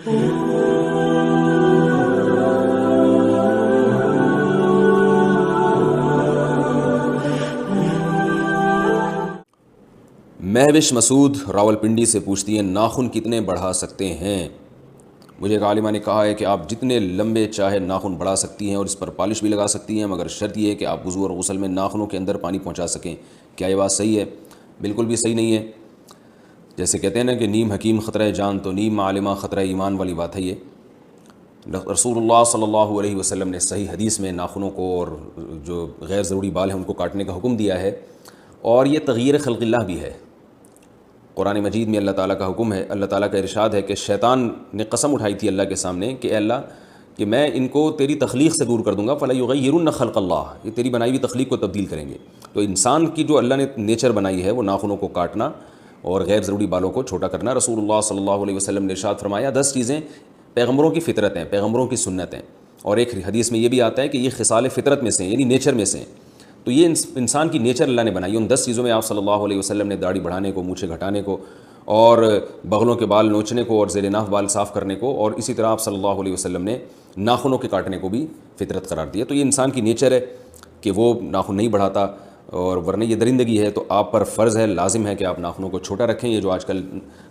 مہوش مسعود راولپنڈی سے پوچھتی ہیں ناخن کتنے بڑھا سکتے ہیں؟ مجھے ایک عالمہ نے کہا ہے کہ آپ جتنے لمبے چاہے ناخن بڑھا سکتی ہیں اور اس پر پالش بھی لگا سکتی ہیں، مگر شرط یہ ہے کہ آپ وضو اور غسل میں ناخنوں کے اندر پانی پہنچا سکیں۔ کیا یہ بات صحیح ہے؟ بالکل بھی صحیح نہیں ہے۔ جیسے کہتے ہیں نا کہ نیم حکیم خطرہ جان تو نیم عالمہ خطرہ ایمان والی بات ہے یہ۔ رسول اللہ صلی اللہ علیہ وسلم نے صحیح حدیث میں ناخنوں کو اور جو غیر ضروری بال ہیں ان کو کاٹنے کا حکم دیا ہے، اور یہ تغییر خلق اللہ بھی ہے۔ قرآن مجید میں اللہ تعالیٰ کا حکم ہے، اللہ تعالیٰ کا ارشاد ہے کہ شیطان نے قسم اٹھائی تھی اللہ کے سامنے کہ اے اللہ کہ میں ان کو تیری تخلیق سے دور کر دوں گا، فَلَا يُغَيِّرُنَّ خَلْقَ اللَّهِ، یہ تیری بنائی ہوئی تخلیق کو تبدیل کریں گے۔ تو انسان کی جو اللہ نے نیچر بنائی ہے وہ ناخنوں کو کاٹنا اور غیر ضروری بالوں کو چھوٹا کرنا۔ رسول اللہ صلی اللہ علیہ وسلم نے ارشاد فرمایا 10 چیزیں پیغمبروں کی فطرت ہیں، پیغمبروں کی سنت ہیں، اور ایک حدیث میں یہ بھی آتا ہے کہ یہ خصال فطرت میں سے ہیں، یعنی نیچر میں سے ہیں۔ تو یہ انسان کی نیچر اللہ نے بنائی۔ ان 10 چیزوں میں آپ صلی اللہ علیہ وسلم نے داڑھی بڑھانے کو، مونچھیں گھٹانے کو، اور بغلوں کے بال نوچنے کو، اور زیر ناف بال صاف کرنے کو، اور اسی طرح آپ صلی اللہ علیہ وسلم نے ناخنوں کے کاٹنے کو بھی فطرت قرار دیا۔ تو یہ انسان کی نیچر ہے کہ وہ ناخن نہیں بڑھاتا، اور ورنہ یہ درندگی ہے۔ تو آپ پر فرض ہے، لازم ہے کہ آپ ناخنوں کو چھوٹا رکھیں۔ یہ جو آج کل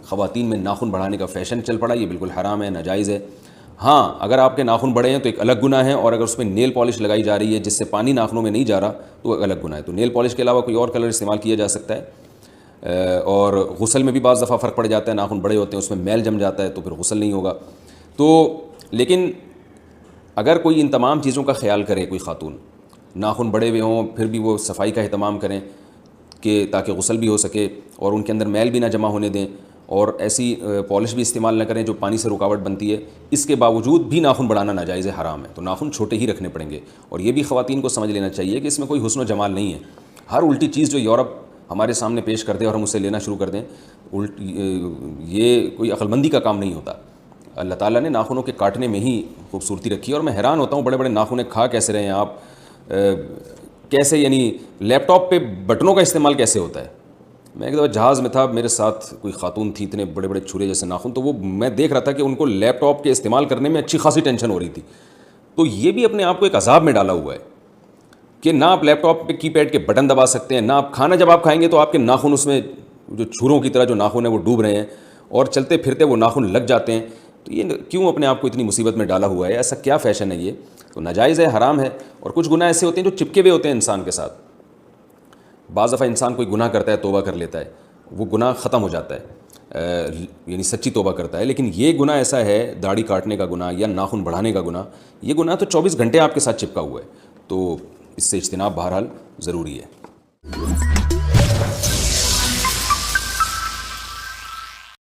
خواتین میں ناخن بڑھانے کا فیشن چل پڑا، یہ بالکل حرام ہے، ناجائز ہے۔ ہاں، اگر آپ کے ناخن بڑے ہیں تو ایک الگ گناہ ہے، اور اگر اس میں نیل پالش لگائی جا رہی ہے جس سے پانی ناخنوں میں نہیں جا رہا تو ایک الگ گناہ ہے۔ تو نیل پالش کے علاوہ کوئی اور کلر استعمال کیا جا سکتا ہے۔ اور غسل میں بھی بعض دفعہ فرق پڑ جاتا ہے، ناخن بڑے ہوتے ہیں اس میں میل جم جاتا ہے تو پھر غسل نہیں ہوگا۔ تو لیکن اگر کوئی ان تمام چیزوں کا خیال کرے، کوئی خاتون ناخن بڑے ہوئے ہوں پھر بھی وہ صفائی کا اہتمام کریں کہ تاکہ غسل بھی ہو سکے اور ان کے اندر میل بھی نہ جمع ہونے دیں، اور ایسی پالش بھی استعمال نہ کریں جو پانی سے رکاوٹ بنتی ہے، اس کے باوجود بھی ناخن بڑھانا ناجائز ہے، حرام ہے۔ تو ناخن چھوٹے ہی رکھنے پڑیں گے، اور یہ بھی خواتین کو سمجھ لینا چاہیے کہ اس میں کوئی حسن و جمال نہیں ہے۔ ہر الٹی چیز جو یورپ ہمارے سامنے پیش کر دے اور ہم اسے لینا شروع کر دیں، یہ کوئی عقل مندی کا کام نہیں ہوتا۔ اللہ تعالیٰ نے ناخنوں کے کاٹنے میں ہی خوبصورتی رکھی ہے، اور میں حیران ہوتا ہوں بڑے بڑے ناخنیں کھا کیسے رہے ہیں آپ، کیسے یعنی لیپ ٹاپ پہ بٹنوں کا استعمال کیسے ہوتا ہے۔ میں ایک دفعہ جہاز میں تھا، میرے ساتھ کوئی خاتون تھی، اتنے بڑے بڑے چھرے جیسے ناخن، تو وہ میں دیکھ رہا تھا کہ ان کو لیپ ٹاپ کے استعمال کرنے میں اچھی خاصی ٹینشن ہو رہی تھی۔ تو یہ بھی اپنے آپ کو ایک عذاب میں ڈالا ہوا ہے کہ نہ آپ لیپ ٹاپ پہ کی پیڈ کے بٹن دبا سکتے ہیں، نہ آپ کھانا جب آپ کھائیں گے تو آپ کے ناخن اس میں جو چھروں کی طرح جو ناخن ہیں وہ ڈوب رہے ہیں، اور چلتے پھرتے وہ ناخن لگ جاتے ہیں۔ تو یہ کیوں اپنے آپ کو اتنی مصیبت میں ڈالا ہوا ہے؟ ایسا کیا فیشن ہے یہ؟ تو ناجائز ہے، حرام ہے۔ اور کچھ گناہ ایسے ہوتے ہیں جو چپکے ہوئے ہوتے ہیں انسان کے ساتھ۔ بعض دفعہ انسان کوئی گناہ کرتا ہے، توبہ کر لیتا ہے، وہ گناہ ختم ہو جاتا ہے، یعنی سچی توبہ کرتا ہے، لیکن یہ گناہ ایسا ہے، داڑھی کاٹنے کا گناہ یا ناخن بڑھانے کا گناہ، یہ گناہ تو 24 گھنٹے آپ کے ساتھ چپکا ہوا ہے۔ تو اس سے اجتناب بہرحال ضروری ہے۔